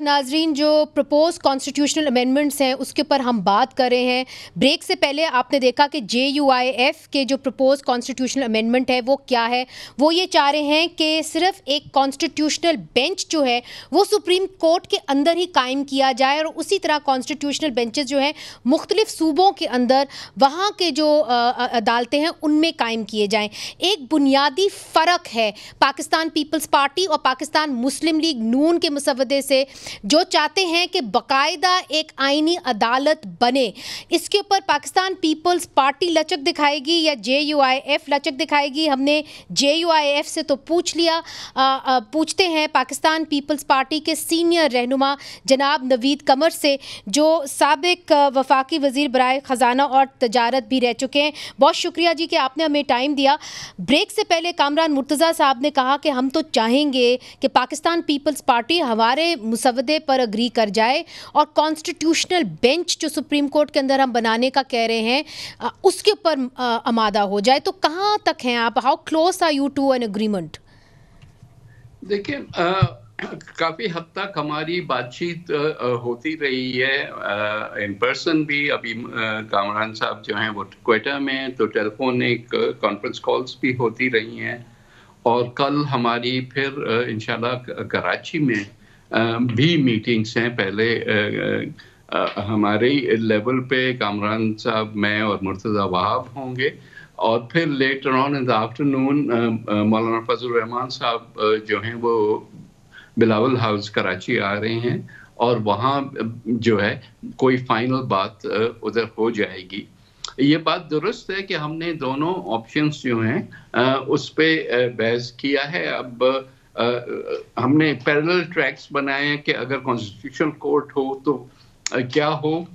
नाजरीन, जो propose constitutional amendments हैं उसके ऊपर हम बात कर रहे हैं। ब्रेक से पहले आपने देखा कि JUIF के जो प्रपोज कॉन्स्टिट्यूशनल अमेंडमेंट है वो क्या है। वो ये चाह रहे हैं कि सिर्फ एक कॉन्स्टिट्यूशनल बेंच जो है वो सुप्रीम कोर्ट के अंदर ही कायम किया जाए और उसी तरह कॉन्स्टिट्यूशनल बेंचेस जो हैं मुख्तलिफ सूबों के अंदर वहाँ के जो अदालतें हैं उनमें कायम किए जाएँ। एक बुनियादी फ़र्क है पाकिस्तान पीपल्स पार्टी और पाकिस्तान मुस्लिम लीग नून के मुसवदे से, जो चाहते हैं कि बाकायदा एक आईनी अदालत बने। इसके ऊपर पाकिस्तान पीपल्स पार्टी लचक दिखाएगी या JUIF लचक दिखाएगी? हमने JUIF से तो पूछ लिया। पूछते हैं पाकिस्तान पीपल्स पार्टी के सीनियर रहनुमा जनाब नवीद कमर से, जो साबिक वफाकी वज़ीर बराए ख़जाना और तजारत भी रह चुके हैं। बहुत शुक्रिया जी कि आपने हमें टाइम दिया। ब्रेक से पहले कामरान मुर्तज़ा साहब ने कहा कि हम तो चाहेंगे कि पाकिस्तान पीपल्स पार्टी हमारे मुसवदे पर अग्री कर जाए और कॉन्स्टिट्यूशनल बेंच जो सुप्रीम कोर्ट के अंदर हम बनाने का कह रहे हैं उसके ऊपर आमादा हो जाए। तो कहाँ तक हैं आप? How close are you to an agreement? देखिए, काफ़ी हद तक हमारी बातचीत होती रही है, इन पर्सन भी। अभी कामरान साहब जो हैं वो क्वेटा में, तो टेलीफोनिक कॉन्फ्रेंस कॉल्स भी होती रही हैं और कल हमारी फिर इंशाल्लाह कराची में भी मीटिंग्स हैं। पहले हमारे लेवल पे कामरान साहब, मैं और मुर्तज़ा वहाब होंगे और फिर later on in the afternoon मौलाना फजल रहमान साहब जो हैं वो बिलावल हाउस कराची आ रहे हैं और वहाँ जो है कोई फाइनल बात उधर हो जाएगी। ये बात दुरुस्त है कि हमने दोनों ऑप्शंस जो हैं उस पे बहस किया है। अब हमने पैरेलल ट्रैक्स बनाए हैं कि अगर कॉन्स्टिट्यूशनल कोर्ट हो तो क्या हो,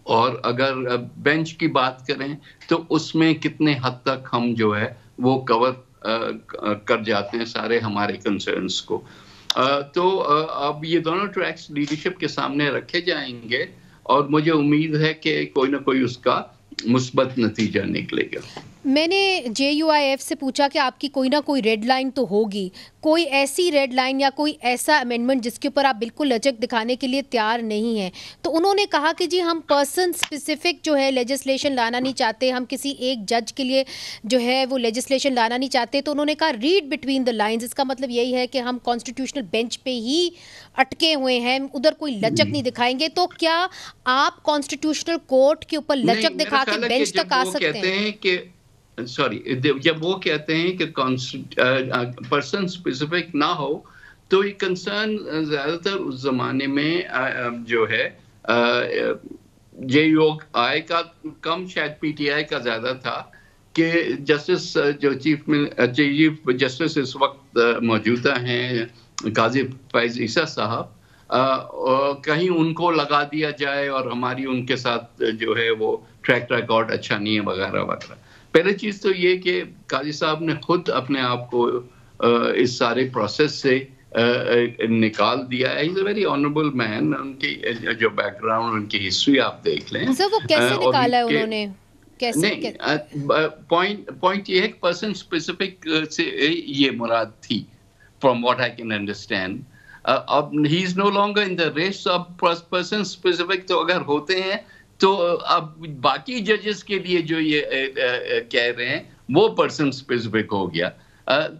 और अगर बेंच की बात करें तो उसमें कितने हद तक हम जो है वो कवर कर जाते हैं सारे हमारे कंसर्न्स को। तो अब ये दोनों ट्रैक्स लीडरशिप के सामने रखे जाएंगे और मुझे उम्मीद है कि कोई ना कोई उसका मुस्बत नतीजा निकलेगा। मैंने JUIF से पूछा कि आपकी कोई ना कोई रेड लाइन तो होगी, कोई ऐसी रेड लाइन या कोई ऐसा अमेंडमेंट जिसके ऊपर आप बिल्कुल लचक दिखाने के लिए तैयार नहीं हैं। तो उन्होंने कहा कि जी हम पर्सन स्पेसिफिक जो है लेजिस्लेशन लाना नहीं चाहते, हम किसी एक जज के लिए जो है वो लेजिस्लेशन लाना नहीं चाहते। तो उन्होंने कहा रीड बिटवीन द लाइन्स, इसका मतलब यही है कि हम कॉन्स्टिट्यूशनल बेंच पे ही अटके हुए हैं, उधर कोई लचक नहीं दिखाएंगे। तो क्या आप कॉन्स्टिट्यूशनल कोर्ट के ऊपर लचक दिखा के बेंच तक आ सकते हैं? सॉरी, जब वो कहते हैं कि पर्सन स्पेसिफिक ना हो, तो ये कंसर्न ज्यादातर उस जमाने में जो है JUI का कम, शायद PTI का ज्यादा था कि जस्टिस जो चीफ जस्टिस इस वक्त मौजूदा हैं काजी फैज ईसा साहब, कहीं उनको लगा दिया जाए और हमारी उनके साथ जो है वो ट्रैक रिकॉर्ड अच्छा नहीं है वगैरह वगैरह। पहली चीज तो ये कि काजी साहब ने खुद अपने आप को इस सारे प्रोसेस से निकाल दिया है। Is a very honourable man. उनकी जो बैकग्राउंड, उनकी हिस्ट्री आप देख लें। सर वो कैसे निकाला है उन्होंने? कैसे? पॉइंट ये है कि पर्सन स्पेसिफिक से ये मुराद थी, from what I can understand. अब he is no longer in the race of person specific. तो अगर होते हैं तो अब बाकी जजेस के लिए जो ये कह रहे हैं वो पर्सन स्पेसिफिक हो गया।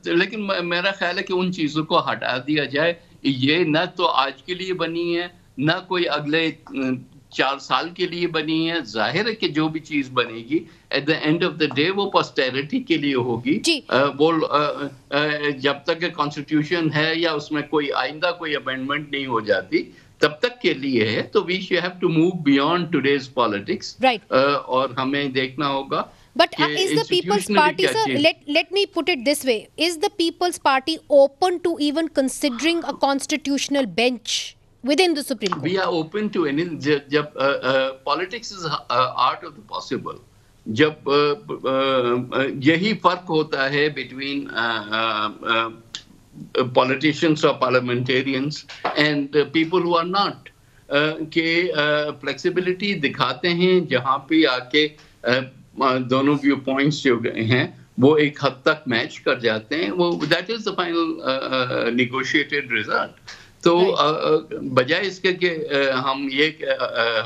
लेकिन मेरा ख्याल है कि उन चीज़ों को हटा दिया जाए। ये न तो आज के लिए बनी है, न कोई अगले 4 साल के लिए बनी है। जाहिर है कि जो भी चीज़ बनेगी at the end of the day वो पोस्टेरिटी के लिए होगी। वो जब तक कॉन्स्टिट्यूशन है या उसमें कोई आइंदा कोई अमेंडमेंट नहीं हो जाती तब तक के लिए है। तो we have to move beyond today's politics, और हमें देखना होगा। But is the People's Party, sir, let me put it this way, is the People's Party open to even considering a constitutional bench within the Supreme Court? We are open to any, जब politics is art of the possible, जब यही फर्क होता है between politicians or parliamentarians and people who are not, के flexibility दिखाते हैं जहाँ पे आके दोनों व्यू पॉइंट्स जो हैं वो एक हद तक मैच कर जाते हैं। वो that is the final negotiated result. तो बजाय इसके कि हम ये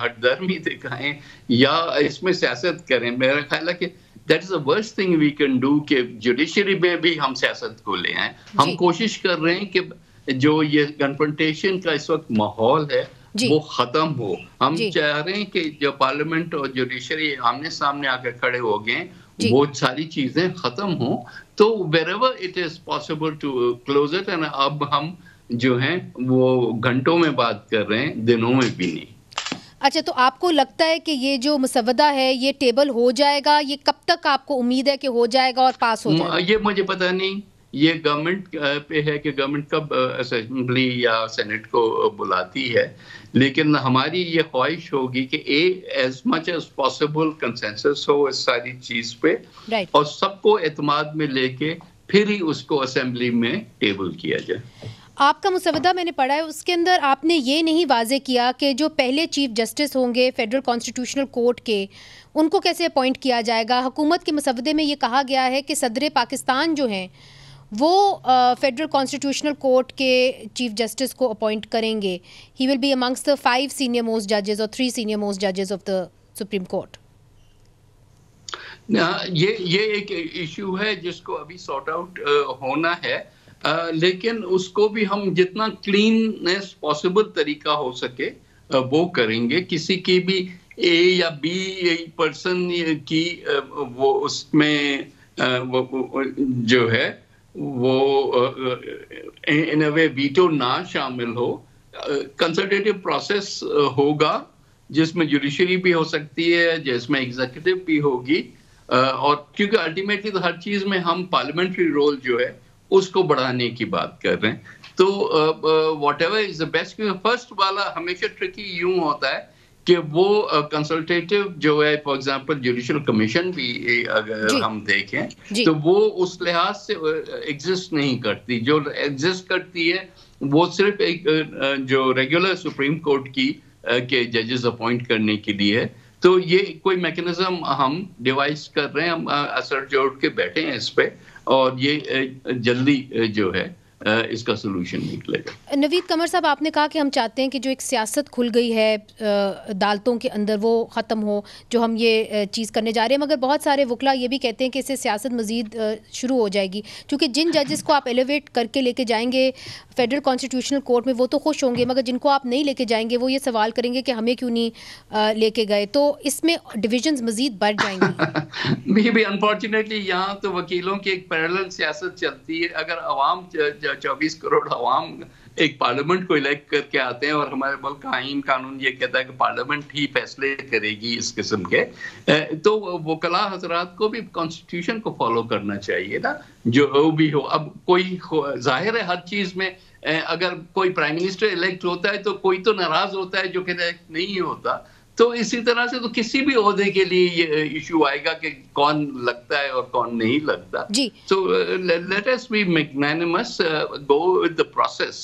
हठधर्मी दिखाएं या इसमें सियासत करें, मेरा ख्याल है कि that is the worst thing we can do कि जुडिशरी में भी हम सियासत को ले आए। हम कोशिश कर रहे हैं कि जो ये कन्फ्रंटेशन का इस वक्त माहौल है वो खत्म हो। हम चाह रहे हैं कि जो पार्लियामेंट और जुडिशरी आमने सामने आकर खड़े हो गए, वो सारी चीजें खत्म हो। तो wherever it is possible to close it, and अब हम जो हैं वो घंटों में बात कर रहे हैं, दिनों में भी नहीं। अच्छा, तो आपको लगता है कि ये जो मसवदा है ये टेबल हो जाएगा? ये कब तक आपको उम्मीद है कि हो जाएगा और पास हो जाएगा? ये मुझे पता नहीं, ये गवर्नमेंट पे है कि गवर्नमेंट कब असेंबली या सेनेट को बुलाती है, लेकिन हमारी ये ख्वाहिश होगी कि as much as possible consensus हो इस सारी चीज पे, और सबको एतमाद में लेके फिर ही उसको असेंबली में टेबल किया जाए। आपका मुसवदा मैंने पढ़ा है, उसके अंदर आपने ये नहीं वाजे किया कि जो पहले चीफ जस्टिस होंगे फेडरल कॉन्स्टिट्यूशनल कोर्ट के, उनको कैसे अपॉइंट किया जाएगा। हुकूमत के मुसवदे में ये कहा गया है कि सदर पाकिस्तान जो हैं वो फेडरल कॉन्स्टिट्यूशनल कोर्ट के चीफ जस्टिस को अपॉइंट करेंगे। He will be amongst the 5 senior most जजेस और 3 सीनियर मोस्ट जजेस ऑफ द सुप्रीम कोर्ट। ये एक इशू है जिसको अभी सॉर्ट आउट होना है, लेकिन उसको भी हम जितना क्लीननेस पॉसिबल तरीका हो सके वो करेंगे। किसी की भी ए या बी पर्सन की वो उसमें वो जो है वो इन अ वे वीटो ना शामिल हो। कंसल्टेटिव प्रोसेस होगा जिसमें जुडिशरी भी हो सकती है, जिसमें एग्जीक्यूटिव भी होगी, और क्योंकि अल्टीमेटली तो हर चीज में हम पार्लियामेंट्री रोल जो है उसको बढ़ाने की बात कर रहे हैं। तो व्हाटएवर इज द बेस्ट, क्योंकि फर्स्ट वाला हमेशा ट्रिकी यूं होता है कि वो कंसल्टेटिव जो है, फॉर एग्जांपल जुडिशियल कमीशन भी अगर हम देखें तो वो उस लिहाज से एग्जिस्ट नहीं करती। जो एग्जिस्ट करती है वो सिर्फ एक जो रेगुलर सुप्रीम कोर्ट की के जजेस अपॉइंट करने के लिए है। तो ये कोई मैकेनिज्म हम डिवाइस कर रहे हैं, हम असर जोड़ के बैठे हैं इस पे, और ये जल्दी जो है इसका सोल्यूशन निकलेगा। नवीद कमर साहब, आपने कहा कि हम चाहते हैं कि जो एक सियासत खुल गई है अदालतों के अंदर वो ख़त्म हो, जो हम ये चीज़ करने जा रहे हैं, मगर बहुत सारे वकला ये भी कहते हैं कि इससे सियासत मज़ीद शुरू हो जाएगी, क्योंकि जिन जजेस को आप एलिवेट करके लेके जाएंगे फेडरल कॉन्स्टिट्यूशनल कोर्ट में वो तो खुश होंगे, मगर जिनको आप नहीं लेके जाएंगे वो ये सवाल करेंगे कि हमें क्यों नहीं लेके गए। तो इसमें डिविजन्स मज़ीद बढ़ जाएंगी। मे बी अनफॉर्चुनेटली यहाँ तो वकीलों की एक पैरेलल सियासत चलती है। अगर अवाम 24 करोड़ अवाम एक पार्लियामेंट को इलेक्ट करके आते हैं, और हमारे मुल्क का आईन कानून ये कहता है कि पार्लियामेंट ही फैसले करेगी इस किस्म के, तो वकला हजरात को भी कॉन्स्टिट्यूशन को फॉलो करना चाहिए ना, जो भी हो। अब कोई जाहिर है हर चीज में अगर कोई प्राइम मिनिस्टर इलेक्ट होता है तो कोई तो नाराज होता है जो कि इलेक्ट नहीं होता। तो इसी तरह से तो किसी भी ओहदे के लिए ये इशू आएगा कि कौन लगता है और कौन नहीं लगता। So let us be magnanimous, go with the process,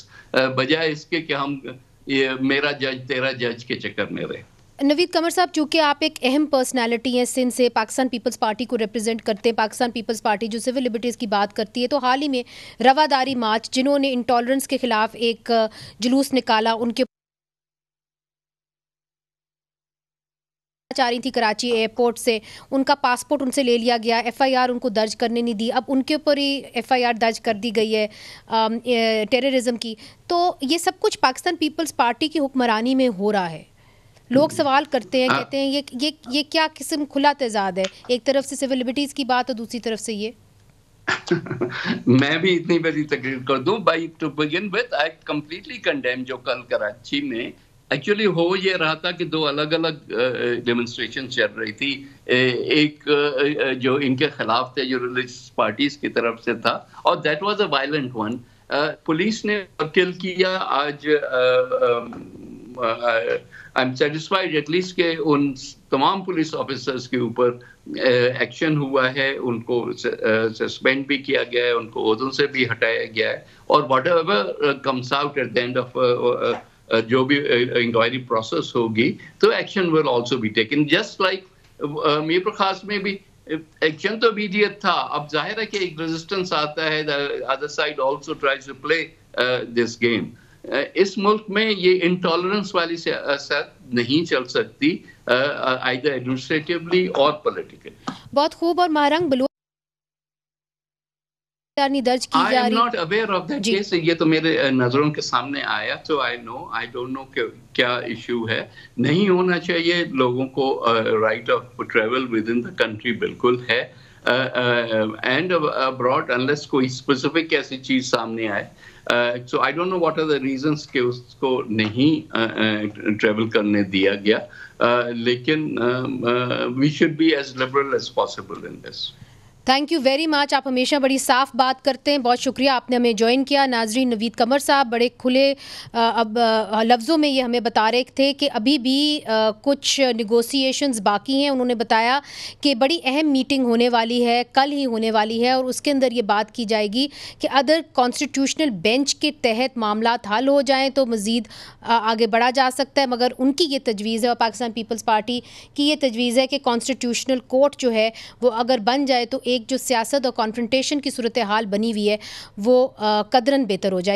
बजाय इसके कि हम ये मेरा जज तेरा जज के चक्कर में रहे। नवीद कमर साहब, चूंकि आप एक अहम पर्सनालिटी हैं सिंध से, पाकिस्तान पीपल्स पार्टी को रिप्रेजेंट करते हैं, पाकिस्तान पीपल्स पार्टी जो सिविल लिबर्टीज़ की बात करती है, तो हाल ही में रवादारी मार्च जिन्होंने इंटॉलरेंस के खिलाफ एक जुलूस निकाला, उनके चाह रही थी कराची एयरपोर्ट से, उनका पासपोर्ट उनसे ले लिया गया, एफआईआर उनको दर्ज करने नहीं दी, अब उनके ऊपर ही एफआईआर दर्ज कर दी गई है टेररिज्म की। तो ये सब कुछ पाकिस्तान पीपल्स पार्टी की हुक्मरानी में हो रहा है। लोग सवाल करते हैं, कहते हैं ये क्या किस्म खुला तेजाद है, एक तरफ से सिविल लिबर्टीज की बात और दूसरी तरफ से ये। मैं भी इतनी बड़ी तकरीर कर दूं, by two begin with I completely condemn जो कल कराची में एक्चुअली हो ये रहा था कि दो अलग अलग डेमोन्स्ट्रेशन चल रही थी। एक जो इनके खिलाफ थे, जो रिलीजियस पार्टीज की तरफ से था, और that was a violent one. Police ने किल किया। आज आई एम सेटिस्फाइड एटलीस्ट के उन तमाम पुलिस ऑफिसर्स के ऊपर एक्शन हुआ है, उनको सस्पेंड भी किया गया है, उनको ओहदों से भी हटाया गया है, और whatever comes out at the end of जो भी इंक्वायरी प्रोसेस होगी तो action will also be taken. Just like Mir खास में भी एक्शन तो इमीडिएट था। अब जाहिर है कि एक रेजिस्टेंस आता है, the other side also tries to play this game. इस मुल्क में ये इंटॉलरेंस वाली सियासत नहीं चल सकती, आइदर एडमिनिस्ट्रेटिवली और पॉलिटिकली। बहुत खूब। और महारंग बलूच दर्ज की जा रही। I am not aware of that case, ये तो मेरे नजरों के सामने आया, तो आई डोंट नो क्या इशू है। नहीं होना चाहिए, लोगों को right of travel within the country बिल्कुल है, एंड अब्रॉड, अनलेस कोई स्पेसिफिक ऐसी चीज सामने आए। So I don't know what are the reasons कि उसको नहीं ट्रेवल करने दिया गया, लेकिन we should be as liberal as possible in this. Thank you very much. आप हमेशा बड़ी साफ बात करते हैं, बहुत शुक्रिया आपने हमें ज्वाइन किया। नाजरीन, नवीद कमर साहब बड़े खुले लफ्ज़ों में ये हमें बता रहे थे कि अभी भी कुछ निगोसिएशंस बाकी हैं। उन्होंने बताया कि बड़ी अहम मीटिंग होने वाली है, कल ही होने वाली है, और उसके अंदर ये बात की जाएगी कि अदर कॉन्स्टिट्यूशनल बेंच के तहत मामला हल हो जाएँ तो मज़ीद आगे बढ़ा जा सकता है। मगर उनकी ये तजवीज़ है, और पाकिस्तान पीपल्स पार्टी की ये तजवीज़ है कि कॉन्स्टिट्यूशनल कोर्ट जो है वो अगर बन जाए तो एक जो सियासत और कॉन्फ्रंटेशन की सूरत हाल बनी हुई है वो कदरन बेहतर हो जाएगी।